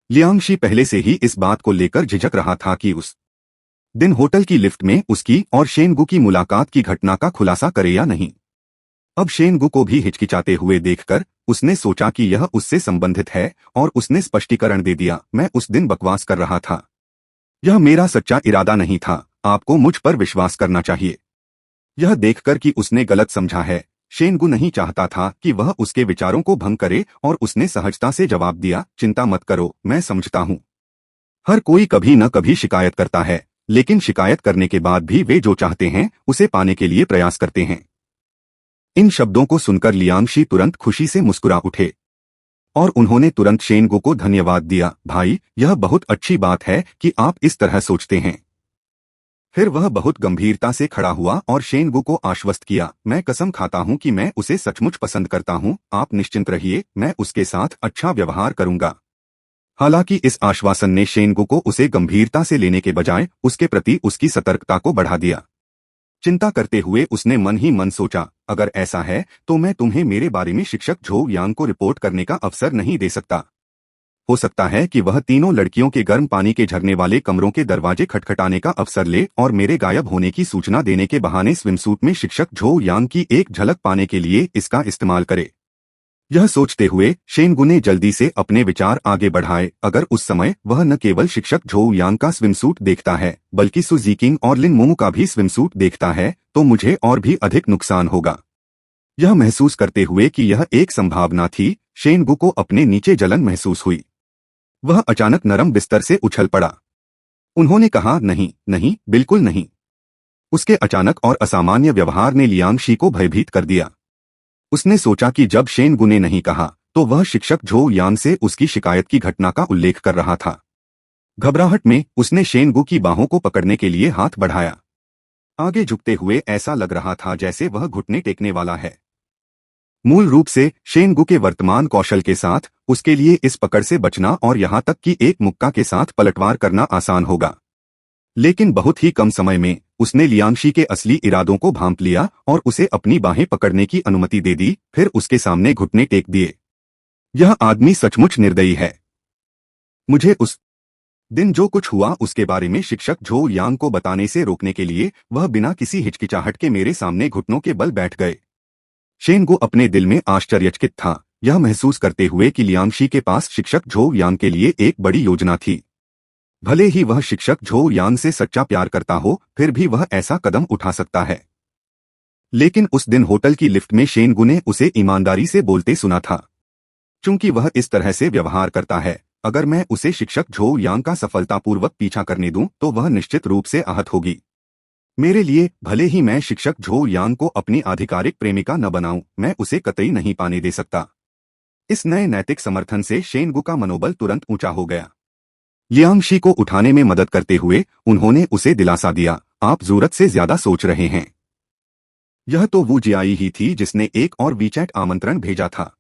S1: लियांगशी पहले से ही इस बात को लेकर झिझक रहा था कि उस दिन होटल की लिफ्ट में उसकी और शेनगु की मुलाकात की घटना का खुलासा करे या नहीं। अब शेनगु को भी हिचकिचाते हुए देखकर उसने सोचा कि यह उससे संबंधित है और उसने स्पष्टीकरण दे दिया, मैं उस दिन बकवास कर रहा था। यह मेरा सच्चा इरादा नहीं था। आपको मुझ पर विश्वास करना चाहिए। यह देखकर कि उसने गलत समझा है, शेनगु नहीं चाहता था कि वह उसके विचारों को भंग करे और उसने सहजता से जवाब दिया, चिंता मत करो, मैं समझता हूं। हर कोई कभी न कभी शिकायत करता है, लेकिन शिकायत करने के बाद भी वे जो चाहते हैं उसे पाने के लिए प्रयास करते हैं। इन शब्दों को सुनकर लियांगशी तुरंत खुशी से मुस्कुरा उठे और उन्होंने तुरंत शेनगु को धन्यवाद दिया। भाई, यह बहुत अच्छी बात है कि आप इस तरह सोचते हैं। फिर वह बहुत गंभीरता से खड़ा हुआ और शेनगु को आश्वस्त किया, मैं कसम खाता हूं कि मैं उसे सचमुच पसंद करता हूं। आप निश्चिंत रहिए, मैं उसके साथ अच्छा व्यवहार करूंगा। हालांकि इस आश्वासन ने शेनगु को उसे गंभीरता से लेने के बजाय उसके प्रति उसकी सतर्कता को बढ़ा दिया। चिंता करते हुए उसने मन ही मन सोचा, अगर ऐसा है तो मैं तुम्हें मेरे बारे में शिक्षक झो यांग को रिपोर्ट करने का अवसर नहीं दे सकता। हो सकता है कि वह तीनों लड़कियों के गर्म पानी के झरने वाले कमरों के दरवाजे खटखटाने का अवसर ले और मेरे गायब होने की सूचना देने के बहाने स्विमसूट में शिक्षक झो यांग की एक झलक पाने के लिए इसका इस्तेमाल करे। यह सोचते हुए शेनगु ने जल्दी से अपने विचार आगे बढ़ाए, अगर उस समय वह न केवल शिक्षक झो यांग का स्विमसूट देखता है बल्कि सुजीकिंग और लिन मोमो का भी स्विमसूट देखता है तो मुझे और भी अधिक नुकसान होगा। यह महसूस करते हुए कि यह एक संभावना थी, शेनगु को अपने नीचे जलन महसूस हुई। वह अचानक नरम बिस्तर से उछल पड़ा। उन्होंने कहा, नहीं नहीं, बिल्कुल नहीं। उसके अचानक और असामान्य व्यवहार ने लियांगशी को भयभीत कर दिया। उसने सोचा कि जब शेनगु ने नहीं कहा तो वह शिक्षक झो यांग से उसकी शिकायत की घटना का उल्लेख कर रहा था। घबराहट में उसने शेनगु की बाहों को पकड़ने के लिए हाथ बढ़ाया। आगे झुकते हुए ऐसा लग रहा था जैसे वह घुटने टेकने वाला है। मूल रूप से शेनगु के वर्तमान कौशल के साथ उसके लिए इस पकड़ से बचना और यहां तक कि एक मुक्का के साथ पलटवार करना आसान होगा। लेकिन बहुत ही कम समय में उसने लियांगशी के असली इरादों को भांप लिया और उसे अपनी बाहें पकड़ने की अनुमति दे दी, फिर उसके सामने घुटने टेक दिए। यह आदमी सचमुच निर्दयी है। मुझे उस दिन जो कुछ हुआ उसके बारे में शिक्षक झो यांग को बताने से रोकने के लिए वह बिना किसी हिचकिचाहट के मेरे सामने घुटनों के बल बैठ गए। शेनगु अपने दिल में आश्चर्यचकित था, यह महसूस करते हुए कि लियांगशी के पास शिक्षक झो यांग के लिए एक बड़ी योजना थी। भले ही वह शिक्षक झो यांग से सच्चा प्यार करता हो, फिर भी वह ऐसा कदम उठा सकता है। लेकिन उस दिन होटल की लिफ्ट में शेनगु ने उसे ईमानदारी से बोलते सुना था। चूंकि वह इस तरह से व्यवहार करता है, अगर मैं उसे शिक्षक झो यांग का सफलतापूर्वक पीछा करने दूं तो वह निश्चित रूप से आहत होगी। मेरे लिए, भले ही मैं शिक्षक झो यांग को अपनी आधिकारिक प्रेमिका न बनाऊं, मैं उसे कतई नहीं पाने दे सकता। इस नए नैतिक समर्थन से शेनगु का मनोबल तुरंत ऊंचा हो गया। लियांगशी को उठाने में मदद करते हुए उन्होंने उसे दिलासा दिया, आप जरूरत से ज्यादा सोच रहे हैं। यह तो वूजियाई ही थी जिसने एक और वीचैट आमंत्रण भेजा था।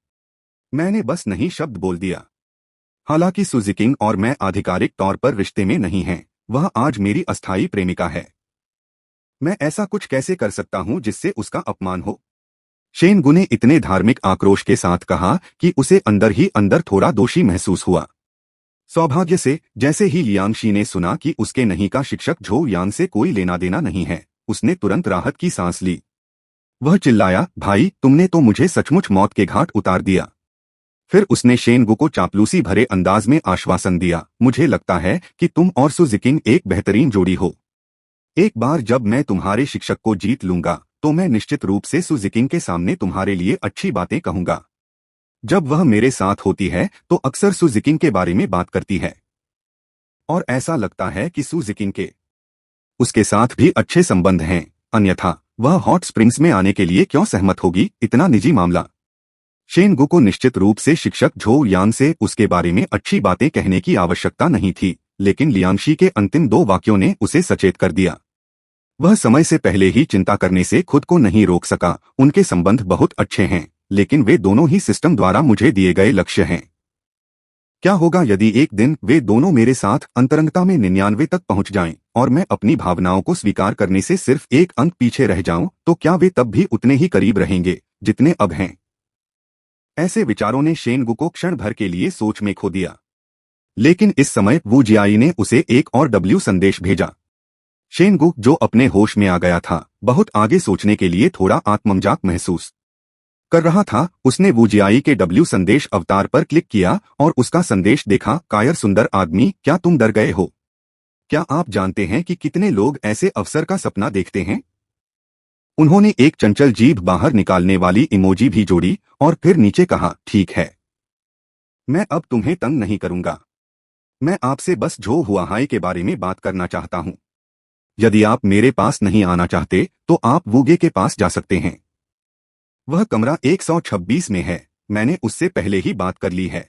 S1: मैंने बस नहीं शब्द बोल दिया। हालांकि सुजीकिंग और मैं आधिकारिक तौर पर रिश्ते में नहीं हैं, वह आज मेरी अस्थायी प्रेमिका है। मैं ऐसा कुछ कैसे कर सकता हूं जिससे उसका अपमान हो? शेनगु ने इतने धार्मिक आक्रोश के साथ कहा कि उसे अंदर ही अंदर थोड़ा दोषी महसूस हुआ। सौभाग्य से जैसे ही लियांगशी ने सुना कि उसके नहीं का शिक्षक झो यांग से कोई लेना देना नहीं है, उसने तुरंत राहत की सांस ली। वह चिल्लाया, भाई, तुमने तो मुझे सचमुच मौत के घाट उतार दिया। फिर उसने शेनगु को चापलूसी भरे अंदाज में आश्वासन दिया, मुझे लगता है कि तुम और सुजीकिंग एक बेहतरीन जोड़ी हो। एक बार जब मैं तुम्हारे शिक्षक को जीत लूंगा तो मैं निश्चित रूप से सु जिकिंग के सामने तुम्हारे लिए अच्छी बातें कहूंगा। जब वह मेरे साथ होती है तो अक्सर सु जिकिंग के बारे में बात करती है और ऐसा लगता है कि सु जिकिंग के उसके साथ भी अच्छे संबंध हैं, अन्यथा वह हॉट स्प्रिंग्स में आने के लिए क्यों सहमत होगी? इतना निजी मामला। शेन गु को निश्चित रूप से शिक्षक झो यांग से उसके बारे में अच्छी बातें कहने की आवश्यकता नहीं थी, लेकिन लियांगशी के अंतिम 2 वाक्यों ने उसे सचेत कर दिया। वह समय से पहले ही चिंता करने से खुद को नहीं रोक सका। उनके संबंध बहुत अच्छे हैं, लेकिन वे दोनों ही सिस्टम द्वारा मुझे दिए गए लक्ष्य हैं। क्या होगा यदि एक दिन वे दोनों मेरे साथ अंतरंगता में 99 तक पहुंच जाएं और मैं अपनी भावनाओं को स्वीकार करने से सिर्फ 1 अंक पीछे रह जाऊं, तो क्या वे तब भी उतने ही करीब रहेंगे जितने अब हैं? ऐसे विचारों ने शेन गु को क्षण भर के लिए सोच में खो दिया। लेकिन इस समय वू जियाई ने उसे एक और डब्ल्यू संदेश भेजा। शेन गु, जो अपने होश में आ गया था, बहुत आगे सोचने के लिए थोड़ा आत्ममजाक महसूस कर रहा था। उसने वू जियाई के डब्ल्यू संदेश अवतार पर क्लिक किया और उसका संदेश देखा। कायर सुंदर आदमी, क्या तुम डर गए हो? क्या आप जानते हैं कि कितने लोग ऐसे अवसर का सपना देखते हैं? उन्होंने एक चंचल जीभ बाहर निकालने वाली इमोजी भी जोड़ी और फिर नीचे कहा, ठीक है, मैं अब तुम्हें तंग नहीं करूंगा। मैं आपसे बस झो हुआहाई के बारे में बात करना चाहता हूं। यदि आप मेरे पास नहीं आना चाहते तो आप वूगे के पास जा सकते हैं। वह कमरा 126 में है। मैंने उससे पहले ही बात कर ली है।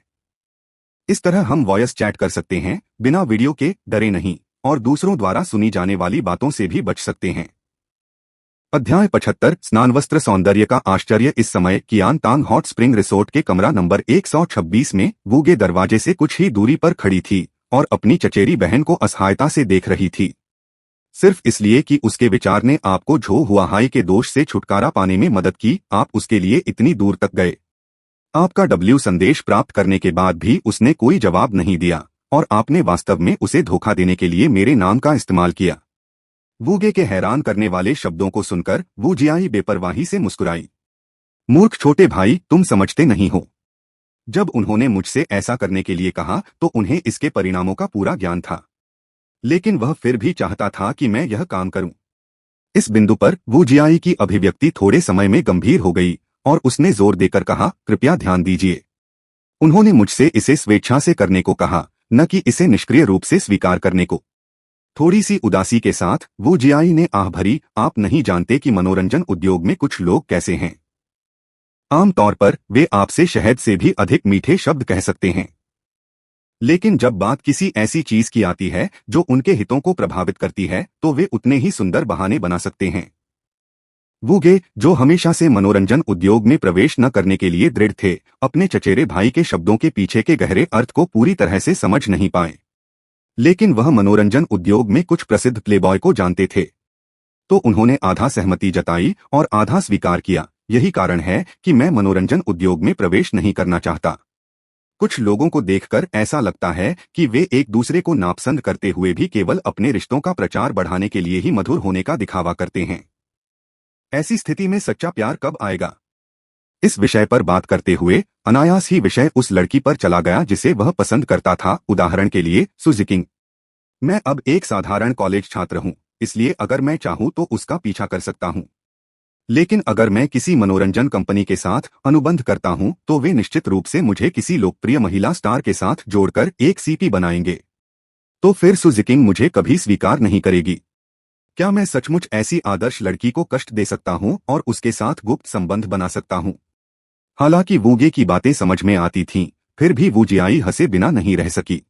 S1: इस तरह हम वॉयस चैट कर सकते हैं, बिना वीडियो के, डरे नहीं, और दूसरों द्वारा सुनी जाने वाली बातों से भी बच सकते हैं। अध्याय 75 स्नानवस्त्र सौंदर्य का आश्चर्य। इस समय कियान तांग हॉट स्प्रिंग रिसोर्ट के कमरा नंबर 126 में वूगे दरवाजे से कुछ ही दूरी पर खड़ी थी और अपनी चचेरी बहन को असहायता से देख रही थी, सिर्फ इसलिए कि उसके विचार ने आपको झो हुआहाई के दोष से छुटकारा पाने में मदद की। आप उसके लिए इतनी दूर तक गए। आपका डब्ल्यू संदेश प्राप्त करने के बाद भी उसने कोई जवाब नहीं दिया और आपने वास्तव में उसे धोखा देने के लिए मेरे नाम का इस्तेमाल किया। वूगे के हैरान करने वाले शब्दों को सुनकर वू जियाई बेपरवाही से मुस्कुराई। मूर्ख छोटे भाई, तुम समझते नहीं हो। जब उन्होंने मुझसे ऐसा करने के लिए कहा तो उन्हें इसके परिणामों का पूरा ज्ञान था, लेकिन वह फिर भी चाहता था कि मैं यह काम करूं। इस बिंदु पर वू जियाई की अभिव्यक्ति थोड़े समय में गंभीर हो गई और उसने जोर देकर कहा, कृपया ध्यान दीजिए। उन्होंने मुझसे इसे स्वेच्छा से करने को कहा, न कि इसे निष्क्रिय रूप से स्वीकार करने को। थोड़ी सी उदासी के साथ वू जियाई ने आह भरी, आप नहीं जानते कि मनोरंजन उद्योग में कुछ लोग कैसे हैं। आमतौर पर वे आपसे शहद से भी अधिक मीठे शब्द कह सकते हैं, लेकिन जब बात किसी ऐसी चीज की आती है जो उनके हितों को प्रभावित करती है, तो वे उतने ही सुंदर बहाने बना सकते हैं। वूगे, जो हमेशा से मनोरंजन उद्योग में प्रवेश न करने के लिए दृढ़ थे, अपने चचेरे भाई के शब्दों के पीछे के गहरे अर्थ को पूरी तरह से समझ नहीं पाए। लेकिन वह मनोरंजन उद्योग में कुछ प्रसिद्ध प्लेबॉय को जानते थे, तो उन्होंने आधा सहमति जताई और आधा स्वीकार किया। यही कारण है कि मैं मनोरंजन उद्योग में प्रवेश नहीं करना चाहता। कुछ लोगों को देखकर ऐसा लगता है कि वे एक दूसरे को नापसंद करते हुए भी केवल अपने रिश्तों का प्रचार बढ़ाने के लिए ही मधुर होने का दिखावा करते हैं। ऐसी स्थिति में सच्चा प्यार कब आएगा? इस विषय पर बात करते हुए अनायास ही विषय उस लड़की पर चला गया जिसे वह पसंद करता था। उदाहरण के लिए सु जिकिंग। मैं अब एक साधारण कॉलेज छात्र हूं, इसलिए अगर मैं चाहूं तो उसका पीछा कर सकता हूं। लेकिन अगर मैं किसी मनोरंजन कंपनी के साथ अनुबंध करता हूं तो वे निश्चित रूप से मुझे किसी लोकप्रिय महिला स्टार के साथ जोड़कर एक सीपी बनाएंगे। तो फिर सु जिकिंग मुझे कभी स्वीकार नहीं करेगी। क्या मैं सचमुच ऐसी आदर्श लड़की को कष्ट दे सकता हूं और उसके साथ गुप्त संबंध बना सकता हूं? हालांकि वूगे की बातें समझ में आती थीं, फिर भी वू जियाई हंसे बिना नहीं रह सकी।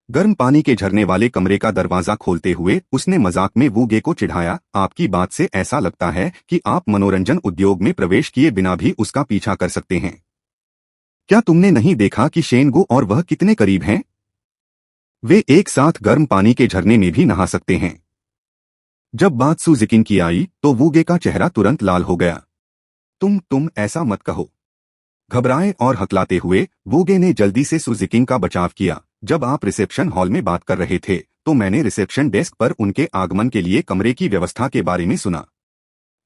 S1: गर्म पानी के झरने वाले कमरे का दरवाजा खोलते हुए उसने मजाक में वूगे को चिढ़ाया, आपकी बात से ऐसा लगता है कि आप मनोरंजन उद्योग में प्रवेश किए बिना भी उसका पीछा कर सकते हैं। क्या तुमने नहीं देखा कि शेन गु और वह कितने करीब हैं? वे एक साथ गर्म पानी के झरने में भी नहा सकते हैं। जब बात सु जिकिंग की आई तो वूगे का चेहरा तुरंत लाल हो गया। तुम ऐसा मत कहो। घबराए और हकलाते हुए वूगे ने जल्दी से सु जिकिंग का बचाव किया। जब आप रिसेप्शन हॉल में बात कर रहे थे तो मैंने रिसेप्शन डेस्क पर उनके आगमन के लिए कमरे की व्यवस्था के बारे में सुना।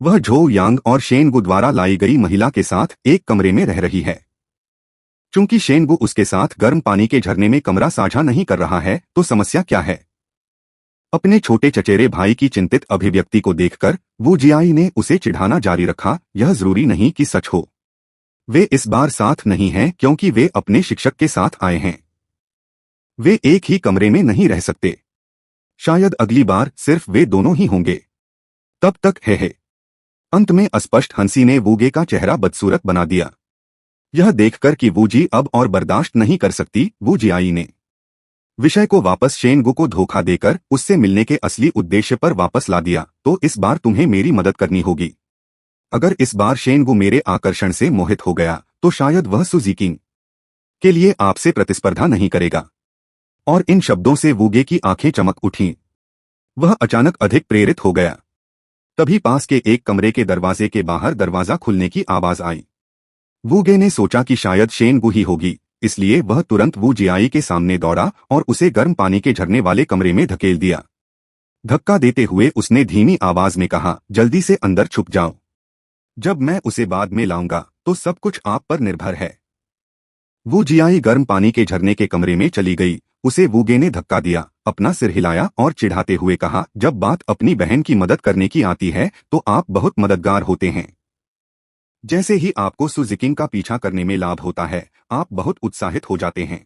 S1: वह झो यांग और शेन गु द्वारा लाई गई महिला के साथ एक कमरे में रह रही है। चूंकि शेन गु उसके साथ गर्म पानी के झरने में कमरा साझा नहीं कर रहा है, तो समस्या क्या है? अपने छोटे चचेरे भाई की चिंतित अभिव्यक्ति को देखकर वू जियाई ने उसे चिढ़ाना जारी रखा। यह जरूरी नहीं कि सच हो। वे इस बार साथ नहीं हैं क्योंकि वे अपने शिक्षक के साथ आए हैं। वे एक ही कमरे में नहीं रह सकते। शायद अगली बार सिर्फ वे दोनों ही होंगे। तब तक है। अंत में अस्पष्ट हंसी ने वूगे का चेहरा बदसूरत बना दिया। यह देखकर कि वूजी अब और बर्दाश्त नहीं कर सकती, वू जियाई ने विषय को वापस शेनगु को धोखा देकर उससे मिलने के असली उद्देश्य पर वापस ला दिया। तो इस बार तुम्हें मेरी मदद करनी होगी। अगर इस बार शेनगु मेरे आकर्षण से मोहित हो गया तो शायद वह सुजीकिंग के लिए आपसे प्रतिस्पर्धा नहीं करेगा। और इन शब्दों से वूगे की आंखें चमक उठीं। वह अचानक अधिक प्रेरित हो गया। तभी पास के एक कमरे के दरवाजे के बाहर दरवाजा खुलने की आवाज आई। वूगे ने सोचा कि शायद शेनगु ही होगी, इसलिए वह तुरंत वू जियाई के सामने दौड़ा और उसे गर्म पानी के झरने वाले कमरे में धकेल दिया। धक्का देते हुए उसने धीमी आवाज में कहा, जल्दी से अंदर छुप जाओ। जब मैं उसे बाद में लाऊंगा तो सब कुछ आप पर निर्भर है। वू जियाई गर्म पानी के झरने के कमरे में चली गई। उसे वूगे ने धक्का दिया, अपना सिर हिलाया और चिढ़ाते हुए कहा, जब बात अपनी बहन की मदद करने की आती है तो आप बहुत मददगार होते हैं। जैसे ही आपको सुजीकिंग का पीछा करने में लाभ होता है आप बहुत उत्साहित हो जाते हैं।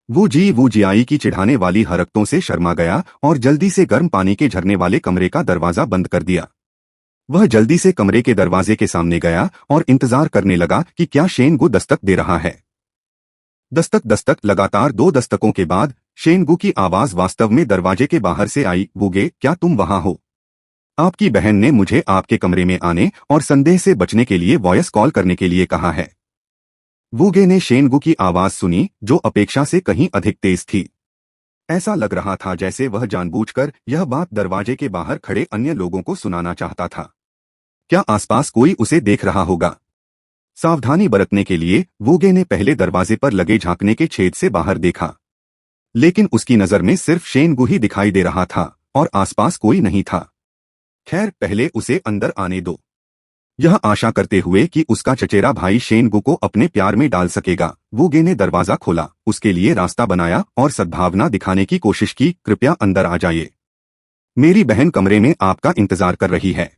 S1: वू जियाई की चिढ़ाने वाली हरकतों से शर्मा गया और जल्दी से गर्म पानी के झरने वाले कमरे का दरवाजा बंद कर दिया। वह जल्दी से कमरे के दरवाजे के सामने गया और इंतजार करने लगा कि क्या शेनगु दस्तक दे रहा है। दस्तक दस्तक लगातार 2 दस्तकों के बाद शेनगु की आवाज वास्तव में दरवाजे के बाहर से आई, वूगे क्या तुम वहां हो? आपकी बहन ने मुझे आपके कमरे में आने और संदेह से बचने के लिए वॉयस कॉल करने के लिए कहा है। वूगे ने शेनगु की आवाज सुनी जो अपेक्षा से कहीं अधिक तेज थी। ऐसा लग रहा था जैसे वह जानबूझकर यह बात दरवाजे के बाहर खड़े अन्य लोगों को सुनाना चाहता था। क्या आसपास कोई उसे देख रहा होगा? सावधानी बरतने के लिए वूगे ने पहले दरवाजे पर लगे झांकने के छेद से बाहर देखा, लेकिन उसकी नजर में सिर्फ शेनगु ही दिखाई दे रहा था और आसपास कोई नहीं था। खैर, पहले उसे अंदर आने दो। यह आशा करते हुए कि उसका चचेरा भाई शेनगु को अपने प्यार में डाल सकेगा, वूगे ने दरवाजा खोला, उसके लिए रास्ता बनाया और सद्भावना दिखाने की कोशिश की, कृपया अंदर आ जाइए। मेरी बहन कमरे में आपका इंतजार कर रही है।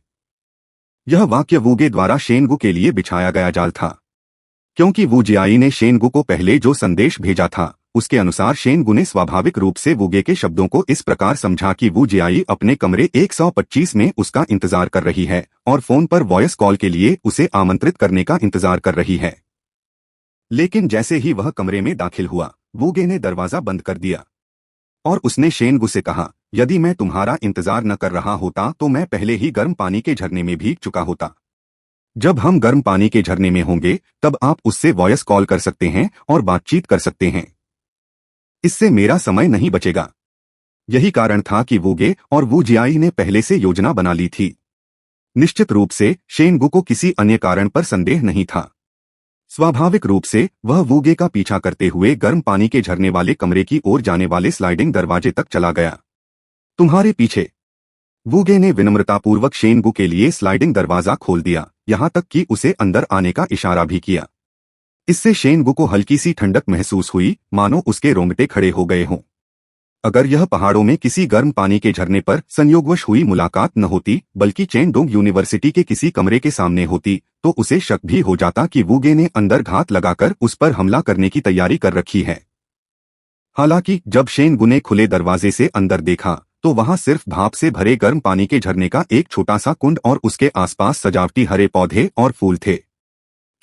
S1: यह वाक्य वूगे द्वारा शेनगु के लिए बिछाया गया जाल था, क्योंकि वू जियाई ने शेनगु को पहले जो संदेश भेजा था उसके अनुसार शेनगु ने स्वाभाविक रूप से वूगे के शब्दों को इस प्रकार समझा कि वू जियाई अपने कमरे 125 में उसका इंतजार कर रही है और फोन पर वॉयस कॉल के लिए उसे आमंत्रित करने का इंतजार कर रही है। लेकिन जैसे ही वह कमरे में दाखिल हुआ वूगे ने दरवाजा बंद कर दिया और उसने शेनगु से कहा, यदि मैं तुम्हारा इंतजार न कर रहा होता तो मैं पहले ही गर्म पानी के झरने में भीग चुका होता। जब हम गर्म पानी के झरने में होंगे तब आप उससे वॉयस कॉल कर सकते हैं और बातचीत कर सकते हैं। इससे मेरा समय नहीं बचेगा। यही कारण था कि वूगे और वू जियाई ने पहले से योजना बना ली थी। निश्चित रूप से शेनगु को किसी अन्य कारण पर संदेह नहीं था। स्वाभाविक रूप से वह वूगे का पीछा करते हुए गर्म पानी के झरने वाले कमरे की ओर जाने वाले स्लाइडिंग दरवाजे तक चला गया। तुम्हारे पीछे। वूगे ने विनम्रतापूर्वक शेनगु के लिए स्लाइडिंग दरवाजा खोल दिया, यहां तक कि उसे अंदर आने का इशारा भी किया। इससे शेनगु को हल्की सी ठंडक महसूस हुई, मानो उसके रोंगटे खड़े हो गए हों। अगर यह पहाड़ों में किसी गर्म पानी के झरने पर संयोगवश हुई मुलाकात न होती बल्कि चेंडोंग यूनिवर्सिटी के किसी कमरे के सामने होती तो उसे शक भी हो जाता कि वूगे ने अंदर घात लगाकर उस पर हमला करने की तैयारी कर रखी है। हालांकि जब शेनगु ने खुले दरवाजे से अंदर देखा तो वहां सिर्फ भाप से भरे गर्म पानी के झरने का एक छोटा सा कुंड और उसके आसपास सजावटी हरे पौधे और फूल थे।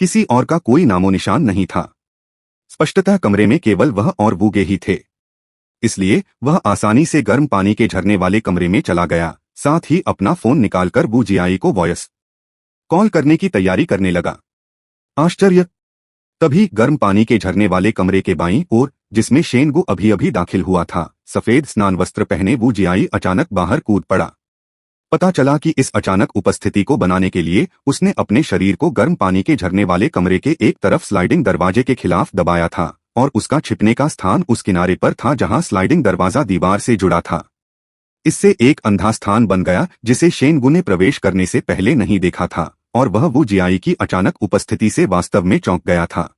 S1: किसी और का कोई नामो निशान नहीं था। स्पष्टतः कमरे में केवल वह और वूगे ही थे। इसलिए वह आसानी से गर्म पानी के झरने वाले कमरे में चला गया, साथ ही अपना फोन निकालकर वू जियाई को वॉयस कॉल करने की तैयारी करने लगा। आश्चर्य! तभी गर्म पानी के झरने वाले कमरे के बाईं ओर, जिसमें शेनगु अभी अभी दाखिल हुआ था, सफेद स्नान वस्त्र पहने वू जियाई अचानक बाहर कूद पड़ा। पता चला कि इस अचानक उपस्थिति को बनाने के लिए उसने अपने शरीर को गर्म पानी के झरने वाले कमरे के एक तरफ स्लाइडिंग दरवाजे के खिलाफ दबाया था और उसका छिपने का स्थान उस किनारे पर था जहां स्लाइडिंग दरवाजा दीवार से जुड़ा था। इससे एक अंधा स्थान बन गया जिसे शेनगु ने प्रवेश करने से पहले नहीं देखा था और वह वू जियाई की अचानक उपस्थिति से वास्तव में चौंक गया था।